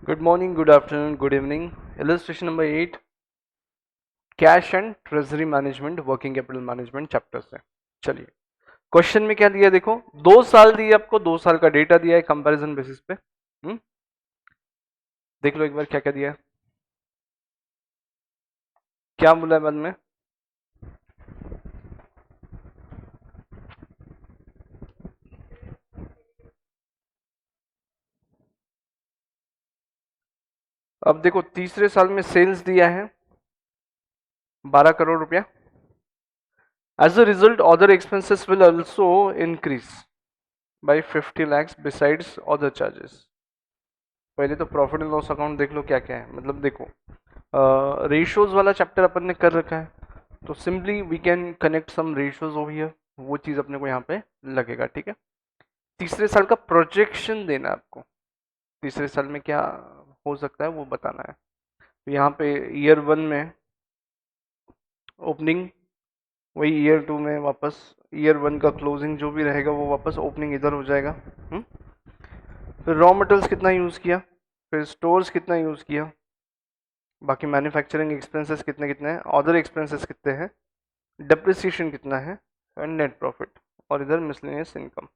Good morning, good afternoon, good evening. Illustration number 8, cash and treasury management, working capital management chapter से। चलिए, question में क्या दिया है देखो, 2 साल दिए आपको, 2 साल का डेटा दिया है कंपैरिजन बेसिस पे। देख लो एक बार क्या क्या दिया है, क्या बोला है बाद में। अब देखो, तीसरे साल में सेल्स दिया है 12 करोड़ रुपया। As a result other expenses will also increase by 50 lakhs besides other charges. पहले तो प्रॉफिट एंड लॉस अकाउंट देख लो क्या क्या है, मतलब देखो रेशियोज वाला चैप्टर अपन ने कर रखा है, तो simply we can connect some ratios over here, वो चीज अपने को यहाँ पे लगेगा। ठीक है, तीसरे साल का प्रोजेक्शन देना है आपको, तीसरे साल में क्या हो सकता है वो बताना है। तो यहाँ पे ईयर 1 में ओपनिंग, वही ईयर 2 में वापस ईयर 1 का क्लोजिंग जो भी रहेगा वो वापस ओपनिंग इधर हो जाएगा। फिर रॉ मटेरियल्स कितना यूज किया, फिर स्टोर्स कितना यूज किया, बाकी मैन्युफैक्चरिंग एक्सपेंसेस कितने कितने हैं, अदर एक्सपेंसेस कितने हैं, डेप्रिसिएशन कितना है, एंड नेट प्रॉफिट, और इधर मिसलेनियस इनकम।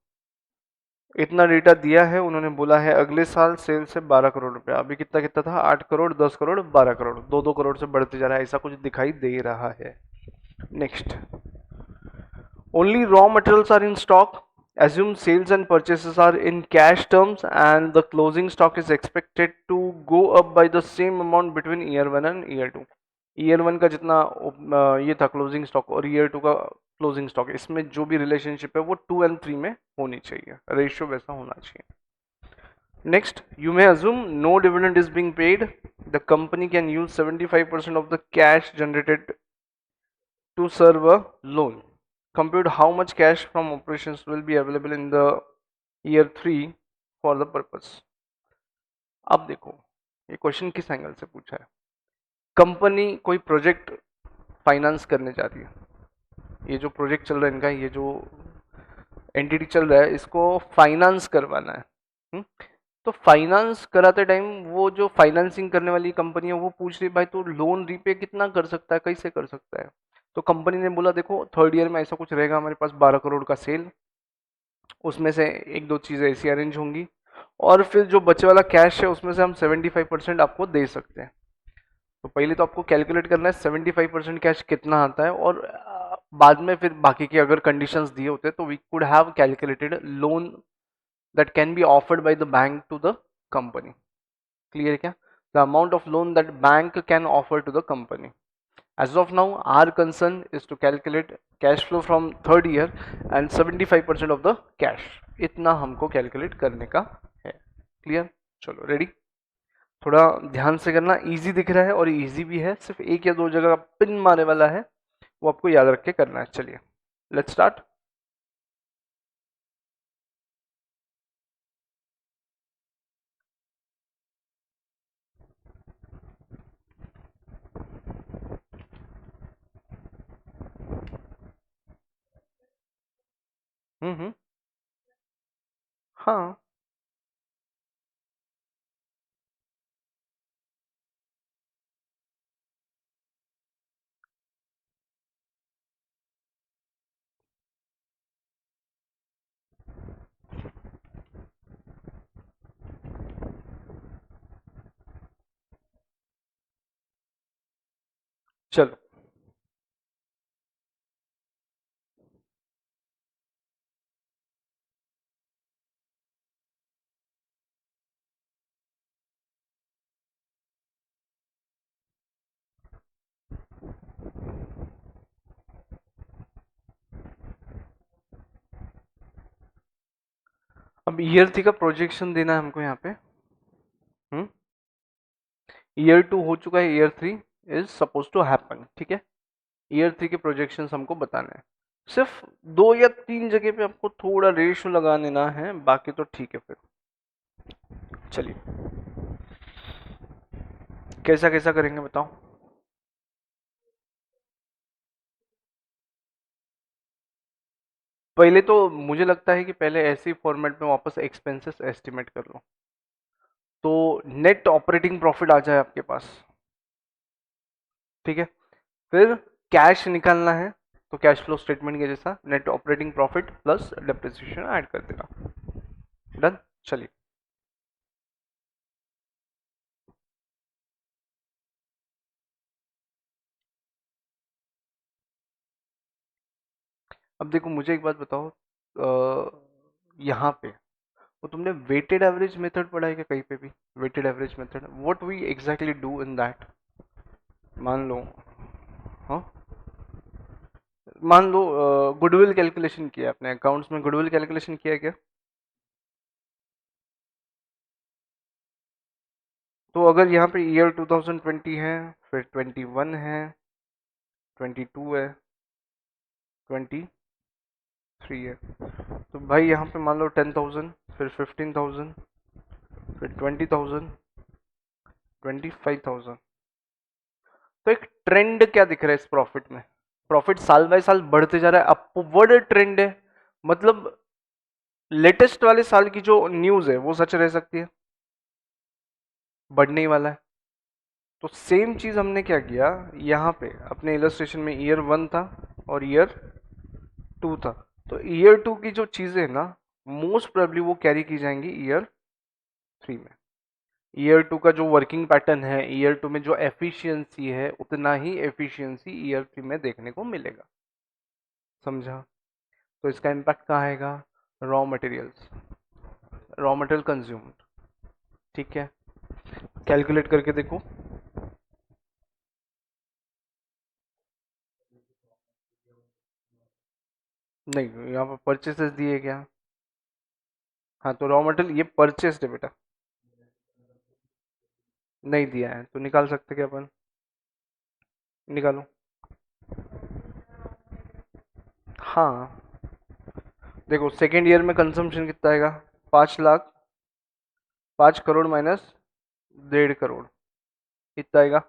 इतना डेटा दिया है, उन्होंने बोला है अगले साल सेल से 12 करोड़ रुपया। अभी कितना कितना था, 8 करोड़, 10 करोड़, 12 करोड़, 2-2 करोड़ से बढ़ते जा रहा है, ऐसा कुछ दिखाई दे रहा है। Next, only raw materials are in stock, assume sales and purchases are in cash terms and the closing stock is expected to go up by the same amount between year 1 and year 2। Year 1 का जितना ये था closing stock और year 2 का closing stock, इसमें जो भी relationship है वो 2 and 3 में होनी चाहिए, रेशियो वैसा होना चाहिए। Next, you may assume no dividend is being paid, the company can use 75% of the cash generated to serve a loan, compute how much cash from operations will be available in the year 3 for the purpose। अब देखो, ये question किस angle से पूछा है। Company कोई project finance करने जा रही है, ये जो प्रोजेक्ट चल रहा है इनका, ये जो एंटिटी चल रहा है, इसको फाइनेंस करवाना है। तो फाइनेंस कराते टाइम वो जो फाइनेंसिंग करने वाली कंपनी है वो पूछ रही, भाई तू लोन रीपे कितना कर सकता है, कैसे कर सकता है। तो कंपनी ने बोला देखो, थर्ड ईयर में ऐसा कुछ रहेगा, हमारे पास 12 करोड़ का सेल, उसमें से एक दो चीज़ें ऐसी अरेंज होंगी, और फिर जो बचे वाला कैश है उसमें से हम 75% आपको दे सकते हैं। तो पहले तो आपको कैलकुलेट करना है 75% कैश कितना आता है, और बाद में फिर बाकी के अगर कंडीशंस दिए होते तो we could have calculated loan that can be offered by the bank to the company। clear है क्या, the amount of loan that bank can offer to the company। as of now our concern is to calculate cash flow from third year and 75% of the cash, इतना हमको calculate करने का है। Clear, चलो ready. थोड़ा ध्यान से करना, इजी दिख रहा है और इजी भी है, सिर्फ एक या दो जगह पिन मारने वाला है, वो आपको याद रख के करना है। चलिए लेट्स स्टार्ट। हम्म, हाँ चलो, अब ईयर थ्री का प्रोजेक्शन देना है हमको यहाँ पे। हम्म, ईयर 2 हो चुका है, year 3 is suppose to happen. ठीक है, ईयर 3 के प्रोजेक्शंस हमको बताने हैं। सिर्फ 2 या 3 जगह पे आपको थोड़ा रेशियो लगा देना है, बाकी तो ठीक है। फिर चलिए कैसा कैसा करेंगे बताओ। पहले तो मुझे लगता है कि पहले ऐसे ही फॉर्मेट में वापस एक्सपेंसेस एस्टिमेट कर लो। तो नेट ऑपरेटिंग प्रॉफिट आ जाए आपके पास, ठीक है। फिर कैश निकालना है तो कैश फ्लो स्टेटमेंट के जैसा net operating profit plus depreciation add कर देना। डन। चलिए अब देखो मुझे एक बात बताओ, यहाँ पे वो तुमने वेटेड एवरेज मेथड पढ़ा है क्या कहीं पे भी? Weighted average method what we exactly do in that? मान लो, हाँ, मान लो गुडविल कैलकुलेशन किया आपने, अकाउंट्स में गुडविल कैलकुलेशन किया है क्या? तो अगर यहाँ पे ईयर 2020 है, फिर 21 है, 22 है, 23 है, तो भाई यहाँ पे मान लो 10,000, फिर 15,000, फिर 20,000, 25,000। तो एक ट्रेंड क्या दिख रहा है इस प्रॉफिट में? प्रॉफिट साल बाय साल बढ़ते जा रहा है, अपवर्ड ट्रेंड है। मतलब लेटेस्ट वाले साल की जो न्यूज है वो सच रह सकती है, बढ़ने ही वाला है। तो सेम चीज हमने क्या किया यहाँ पे अपने इलस्ट्रेशन में, ईयर 1 था और ईयर 2 था। तो ईयर 2 की जो चीजें है ना, मोस्ट प्रोबेबली वो कैरी की जाएंगी ईयर 3 में। ईयर 2 का जो वर्किंग पैटर्न है, ईयर 2 में जो एफिशिएंसी है, उतना ही एफिशिएंसी ईयर 3 में देखने को मिलेगा। समझा? तो इसका इम्पैक्ट कहाँ आएगा? Raw materials, raw material consumed, ठीक है। कैलकुलेट करके देखो। नहीं, यहाँ पर परचेसेस दिए क्या? हाँ, तो रॉ मटेरियल ये परचेस्ड है बेटा, नहीं दिया है तो निकाल सकते क्या अपन? निकालो। हाँ, देखो सेकेंड ईयर में कंजम्पशन कितना आएगा? 5 लाख, 5 करोड़ माइनस 1.5 करोड़, कितना आएगा?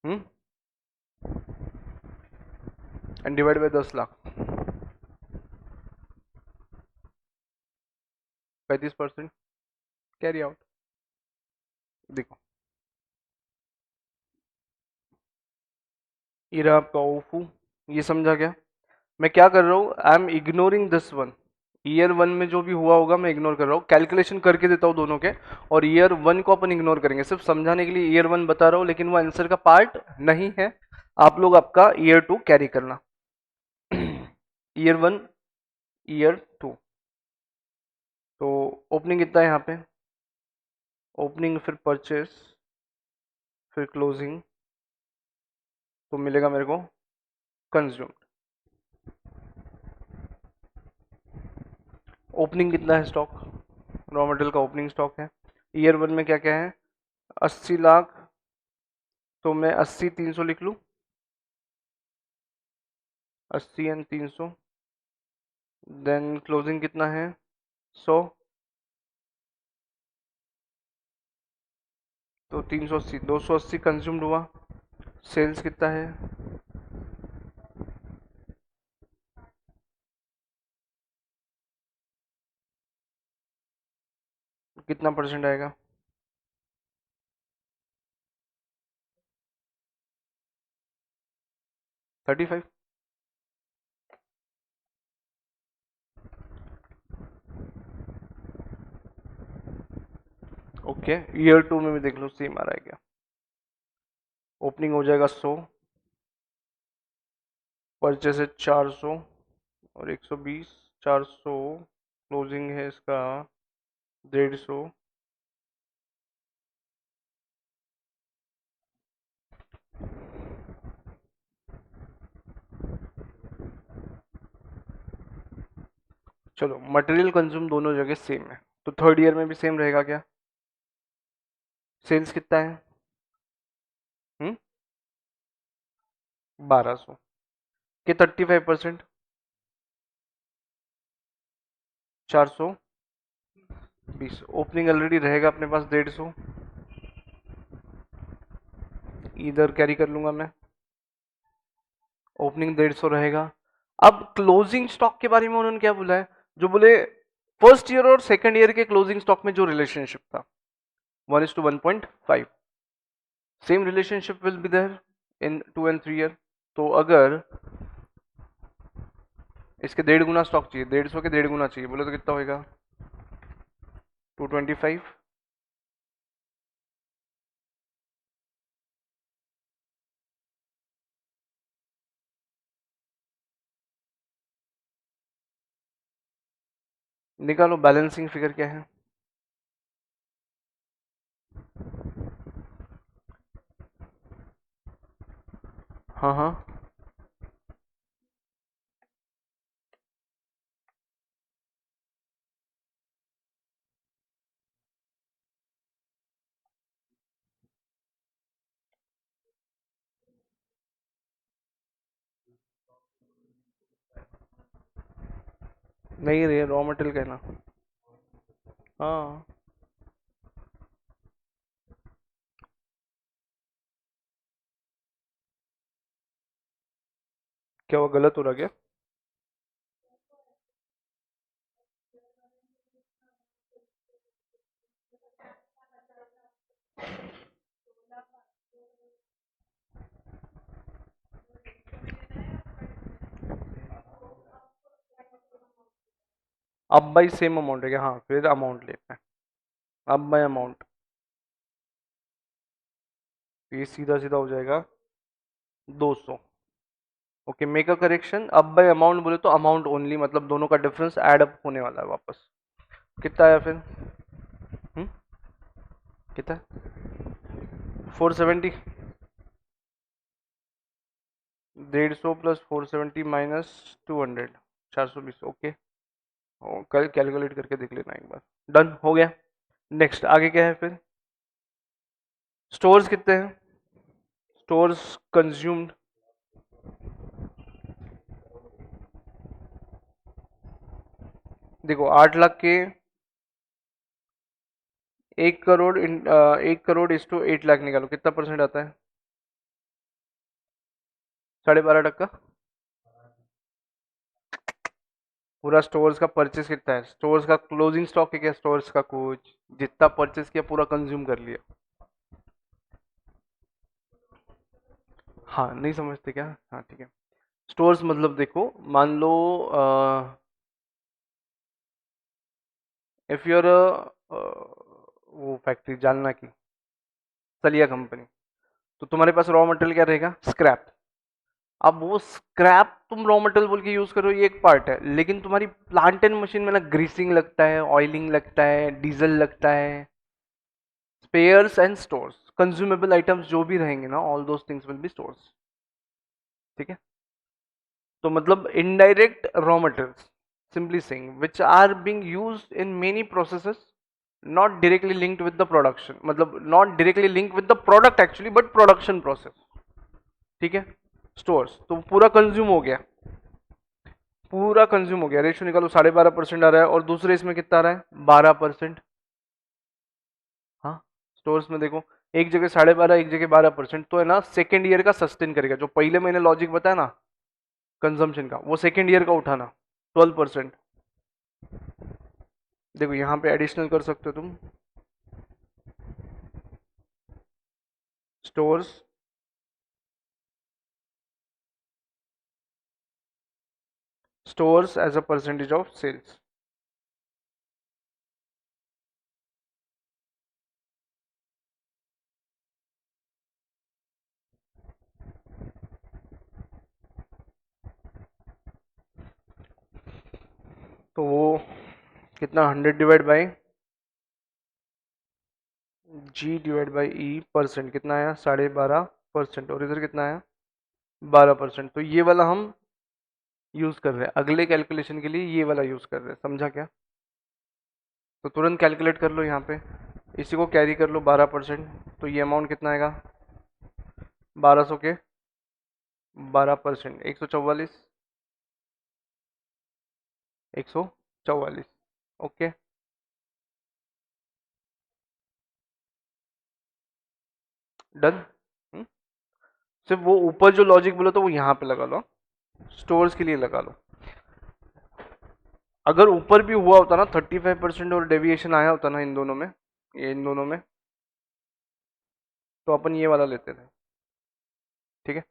Hmm, and divide by 10 lakh, 35% carry out. देखो ये रहा आपका ओफू, ये समझा क्या? मैं क्या कर रहा हूँ, I am ignoring this one. Year 1 में जो भी हुआ होगा मैं इग्नोर कर रहा हूँ, कैलकुलेशन करके देता हूँ दोनों के, और ईयर 1 को अपन इग्नोर करेंगे, सिर्फ समझाने के लिए ईयर 1 बता रहा हूँ, लेकिन वो आंसर का पार्ट नहीं है। आप लोग आपका ईयर 2 कैरी करना। Year 1, year 2। तो ओपनिंग कितना है यहाँ पे? ओपनिंग, फिर परचेस, फिर क्लोजिंग, तो मिलेगा मेरे को कंज्यूम। ओपनिंग कितना है स्टॉक? रॉ मटेरियल का ओपनिंग स्टॉक है ईयर 1 में क्या क्या है? 80 लाख, तो मैं 80 300 लिख लूँ, 80 एंड 300। देन क्लोजिंग कितना है? 100, तो 380, 280 कंज्यूम्ड हुआ। सेल्स कितना है? कितना परसेंट आएगा? 35। ओके, ईयर 2 में भी देख लो सेम आ रहा है क्या? ओपनिंग हो जाएगा 100, परचेस है 400 और 120, 400, क्लोजिंग है इसका 150। चलो, मटेरियल कंज्यूम दोनों जगह सेम है, तो थर्ड ईयर में भी सेम रहेगा क्या? सेल्स कितना है? 1200 के 35%, 420। ओपनिंग ऑलरेडी रहेगा अपने पास 150, इधर कैरी कर लूंगा मैं। ओपनिंग 150 रहेगा। अब क्लोजिंग स्टॉक के बारे में उन्होंने क्या बोला है, जो बोले फर्स्ट ईयर और सेकंड ईयर के क्लोजिंग स्टॉक में जो रिलेशनशिप था 1:1.5, same relationship will be there in 2 and 3 year. तो अगर इसके 1.5 गुना स्टॉक चाहिए, 150 के 1.5 गुना चाहिए बोले तो कितना होगा, 225। निकालो बैलेंसिंग फिगर क्या है। हाँ हाँ, नहीं रे, रॉ मटेरियल कहना। हाँ, क्या वो गलत हो रहा क्या। अब बाई सेम अमाउंट है क्या, हाँ फिर अमाउंट लेना है, अब बाय अमाउंट, ये सीधा सीधा हो जाएगा 200। ओके, मेक अ करेक्शन, अब बाय अमाउंट बोले तो अमाउंट ओनली, मतलब दोनों का डिफरेंस ऐड अप होने वाला है वापस। कितना आया फिर, कितना है, 470, 150 प्लस 470 माइनस 200, 420। ओके, कल कैलकुलेट करके देख लेना एक बार। डन हो गया। नेक्स्ट आगे क्या है फिर, स्टोर्स कितने हैं, स्टोर्स कंज्यूम्ड, देखो 8 लाख के 1 करोड़ 1 करोड़ इस टू 8 लाख निकालो, कितना परसेंट आता है, 12.5%। पूरा स्टोर्स का परचेस कितना है, स्टोर्स का क्लोजिंग स्टॉक है क्या, स्टोर्स का कुछ जितना परचेस किया पूरा कंज्यूम कर लिया। हाँ नहीं समझते क्या, हाँ ठीक है। स्टोर्स मतलब देखो, मान लो इफ यूर वो फैक्ट्री जालना की, सलिया कंपनी, तो तुम्हारे पास रॉ मटेरियल क्या रहेगा, स्क्रैप। अब वो स्क्रैप तुम रॉ मटेरियल बोल के यूज करो, ये एक पार्ट है, लेकिन तुम्हारी प्लांट एंड मशीन में ना ग्रीसिंग लगता है, ऑयलिंग लगता है, डीजल लगता है, spares and stores, consumable items जो भी रहेंगे ना, all those things will be stores. ठीक है, तो मतलब indirect raw materials, simply saying which are being used in many processes, not directly linked with the production, मतलब not directly linked with the product actually, but production process. ठीक है, stores तो पूरा consume हो गया, पूरा कंज्यूम हो गया, रेशियो निकालो, 12.5% आ रहा है, और दूसरे इसमें कितना आ रहा है, 12%। हाँ, स्टोर्स में देखो, एक जगह 12.5, एक जगह 12%, तो है ना सेकेंड ईयर का सस्टेन करेगा, जो पहले मैंने लॉजिक बताया ना कंजम्पशन का, वो सेकेंड ईयर का उठाना 12%। देखो यहाँ पे एडिशनल कर सकते हो तुम, stores stores as a percentage of sales. तो वो कितना, 100 divide by G divide by E, percent कितना आया, 12.5%, और इधर कितना आया, 12%। तो ये वाला हम यूज कर रहे हैं अगले कैलकुलेशन के लिए, ये वाला यूज कर रहे हैं, समझा क्या। तो तुरंत कैलकुलेट कर लो यहाँ पे, इसी को कैरी कर लो 12%, तो ये अमाउंट कितना आएगा, 1200 के 12%, 144, 144। Okay, done. सिर्फ वो ऊपर जो लॉजिक बोला था वो यहाँ पे लगा लो, स्टोर्स के लिए लगा लो। अगर ऊपर भी हुआ होता ना 35% और डेविएशन आया होता ना इन दोनों में, ये इन दोनों में, तो अपन ये वाला लेते थे। ठीक है,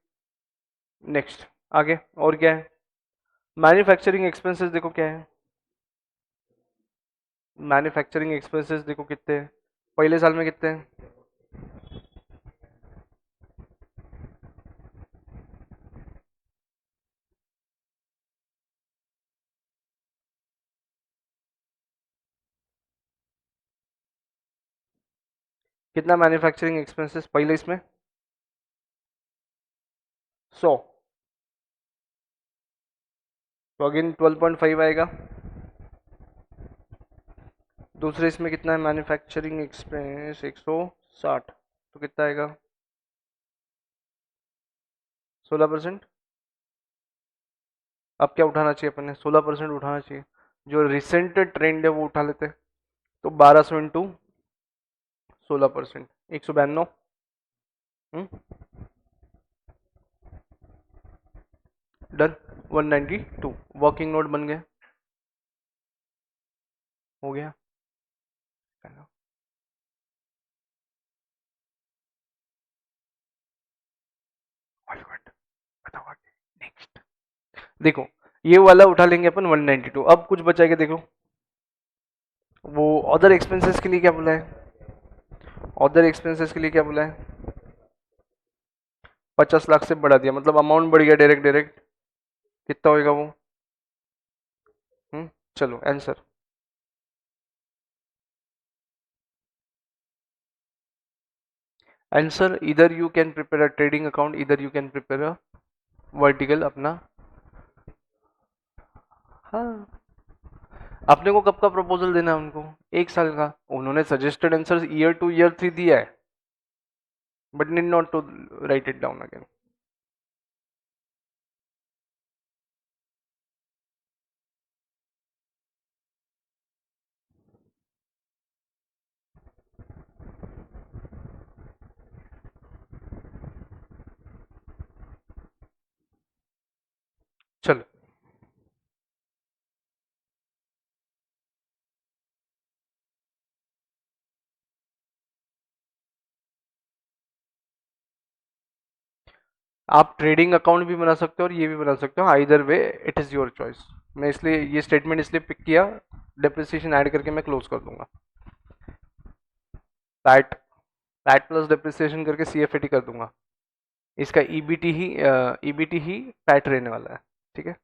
नेक्स्ट आगे और क्या है? मैन्युफैक्चरिंग एक्सपेंसेस देखो क्या है। मैन्युफैक्चरिंग एक्सपेंसेस देखो कितने हैं, पहले साल में कितने हैं? कितना मैन्युफैक्चरिंग एक्सपेंसेस पहले इसमें? 100। तो अगेन 12.5 आएगा। दूसरे इसमें कितना है मैन्युफैक्चरिंग एक्सपेंस? 160। तो कितना आएगा? 16%। अब क्या उठाना चाहिए अपन ने? 16% उठाना चाहिए। जो रिसेंट ट्रेंड है वो उठा लेते हैं। तो 1200 इंटू 16%, 192। डन। 192 वर्किंग नोट बन गए। हो गया। बताओ आगे नेक्स्ट। देखो ये वाला उठा लेंगे अपन 192। अब कुछ बचाएगा देखो, वो अदर एक्सपेंसेस के लिए क्या बोला है? अदर एक्सपेंसेस के लिए क्या बोला है? 50 लाख से बढ़ा दिया, मतलब अमाउंट बढ़ गया डायरेक्ट डायरेक्ट। कितना होएगा वो? चलो आंसर। आंसर, इधर you can prepare a trading account, इधर you can prepare a vertical अपना। हाँ, अपने को कब का प्रपोजल देना है उनको? 1 साल का। उन्होंने सजेस्टेड आंसर ईयर 2 ईयर 3 दिया है, but need not to write it down again. चलो आप ट्रेडिंग अकाउंट भी बना सकते हो और ये भी बना सकते हो, either way it is your choice. मैं इसलिए ये स्टेटमेंट इसलिए पिक किया, डेप्रिसिएशन ऐड करके मैं क्लोज कर दूंगा। पैट, पैट प्लस डेप्रिसिएशन करके सीएफएटी कर दूंगा। इसका ईबीटी ही पैट रहने वाला है। ठीक है,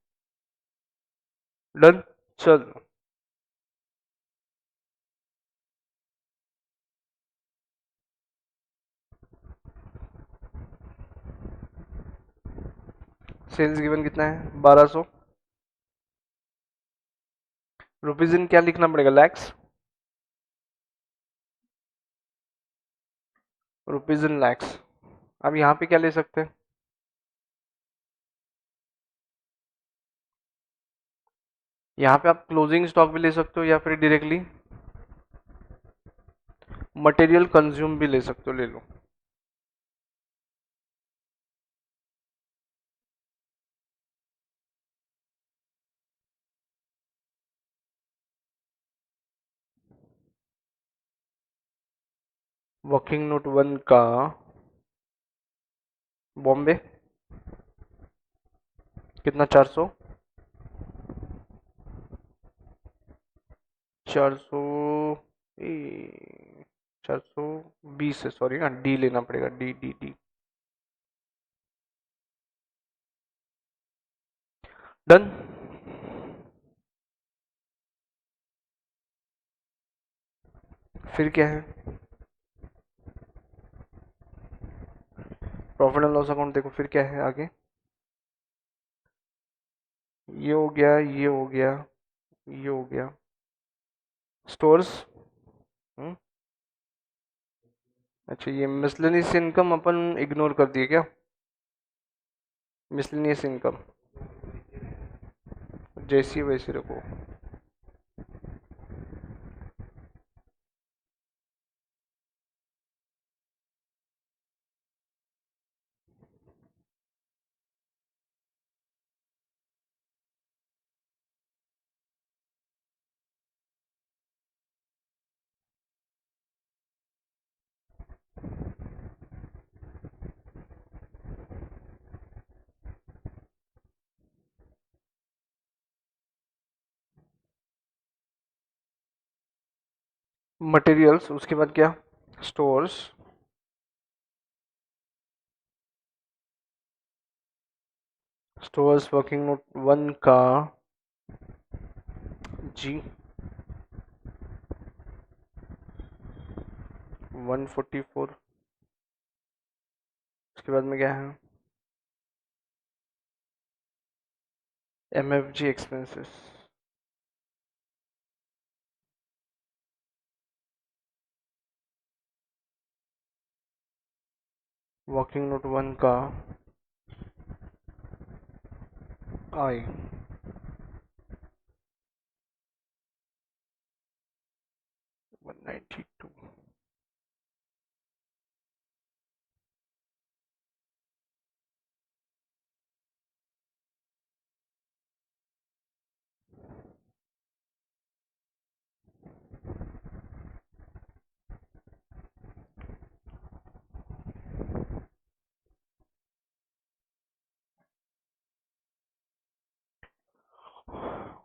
डन। चल, सेल्स गिवन कितना है? 1200। रुपीज इन क्या लिखना पड़ेगा? लैक्स। Rupees in lakhs. अब यहाँ पे क्या ले सकते हैं? यहाँ पे आप क्लोजिंग स्टॉक भी ले सकते हो या फिर डायरेक्टली मटेरियल कंज्यूम भी ले सकते हो, ले लो। वर्किंग नोट 1 का बॉम्बे कितना? 400। 400, 420 है, सॉरी हाँ, डी लेना पड़ेगा, डी डी डी। डन। फिर क्या है? प्रॉफिट एंड लॉस अकाउंट देखो, फिर क्या है आगे? ये हो गया, ये हो गया, ये हो गया। स्टोर्स। अच्छा, ये मिसलेनियस इनकम अपन इग्नोर कर दिए क्या? मिसलेनियस इनकम जैसी वैसी रखो। मटेरियल्स, उसके बाद क्या, स्टोर्स, स्टोर्स वर्किंग नोट 1 का जी 144। उसके बाद में क्या है, MFG एक्सपेंसेस, वर्किंग नोट 1 का I 192।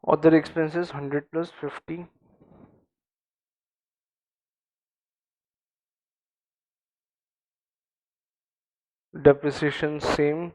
Other expenses 100 plus 50, depreciation same,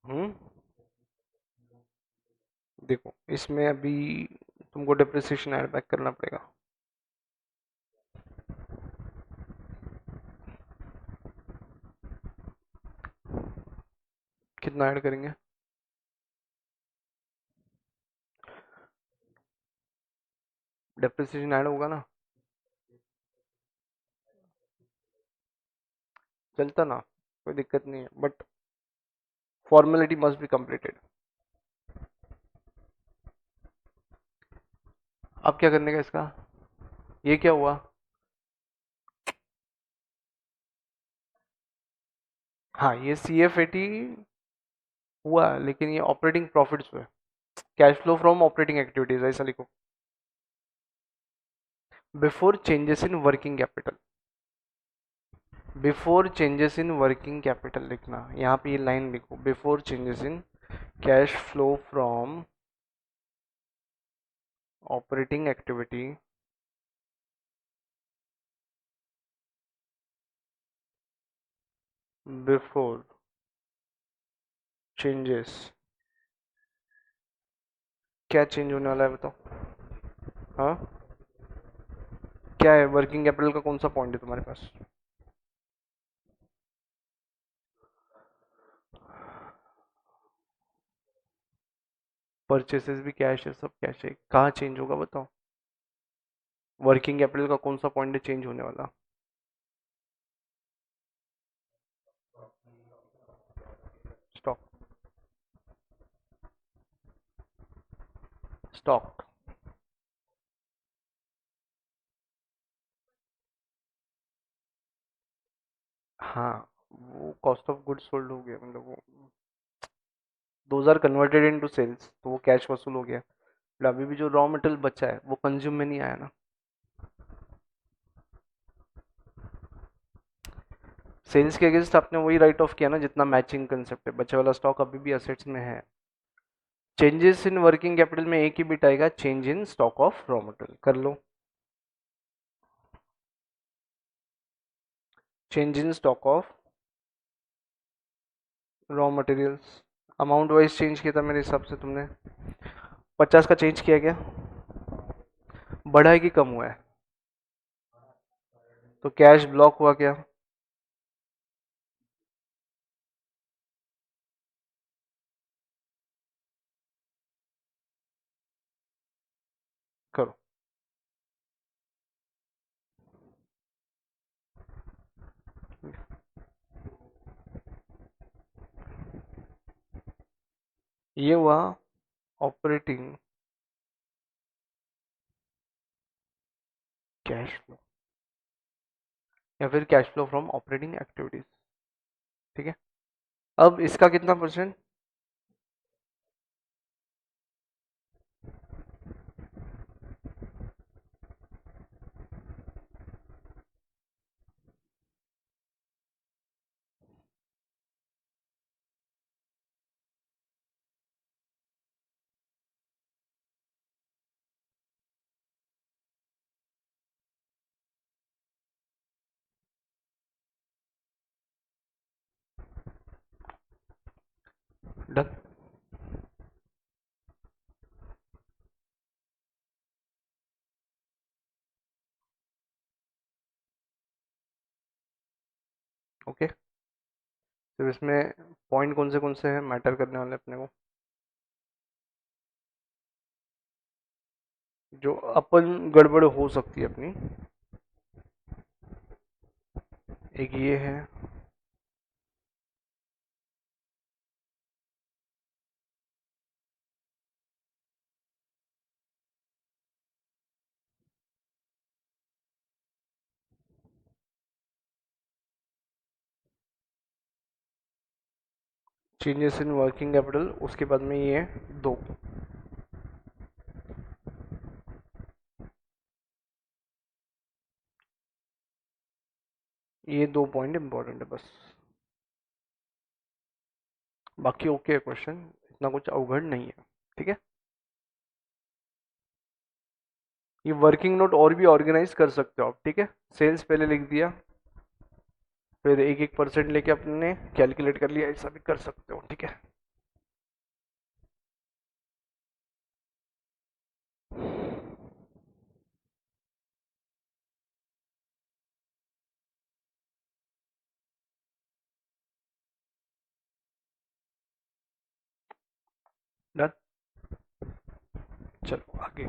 hmm. देखो इसमें अभी तुमको डेप्रिसिएशन ऐड बैक करना पड़ेगा। कितना ऐड करेंगे, डेप्रिसिएशन ऐड होगा ना, चलता ना, कोई दिक्कत नहीं है, but formality must be completed. अब क्या करने का इसका, ये क्या हुआ, हाँ ये CF80 हुआ, लेकिन ये ऑपरेटिंग प्रॉफिट्स हुए, cash flow from operating activities ऐसा लिखो, before changes in working capital, before changes in working capital लिखना, यहाँ पे ये लाइन लिखो, before changes in cash flow from operating activity before changes, क्या चेंज होने वाला है बताओ, हाँ क्या है, वर्किंग कैपिटल का कौन सा पॉइंट है तुम्हारे पास, परचेसेस भी कैश है, सब कैश है, कहाँ चेंज होगा बताओ, वर्किंग कैपिटल का कौन सा पॉइंट है चेंज होने वाला, स्टॉक, स्टॉक, हाँ वो कॉस्ट ऑफ गुड्स सोल्ड हो गया, मतलब वो those are converted into sales, तो वो कैश वसूल हो गया, बट अभी भी जो रॉ मटेरियल बचा है वो कंज्यूम में नहीं आया ना, सेल्स के अगेंस्ट आपने वही राइट ऑफ किया ना जितना मैचिंग कंसेप्ट है, बचे वाला स्टॉक अभी भी असेट्स में है। चेंजेस इन वर्किंग कैपिटल में एक ही बिट आएगा, change in stock of raw material, कर लो, change in stock of raw materials, amount wise change किया था मेरे हिसाब से तुमने, 50 का चेंज किया गया, बढ़ा है कि कम हुआ है, तो कैश ब्लॉक हुआ क्या, करो, ये हुआ ऑपरेटिंग कैश फ्लो या फिर cash flow from operating activities. ठीक है, अब इसका कितना परसेंट? डन। ओके, तो इसमें पॉइंट कौन से हैं मैटर करने वाले अपने को, जो अपन गड़बड़ हो सकती है अपनी? एक ये है, चेंजेस इन वर्किंग कैपिटल, उसके बाद में ये है दो। ये दो पॉइंट इंपॉर्टेंट है बस, बाकी ओके है क्वेश्चन, इतना कुछ अवघड़ नहीं है। ठीक है, ये वर्किंग नोट और भी ऑर्गेनाइज कर सकते हो आप। ठीक है, सेल्स पहले लिख दिया, फिर एक एक परसेंट लेके अपने कैलकुलेट कर लिया, ऐसा भी कर सकते हो। ठीक है, डन। चलो आगे।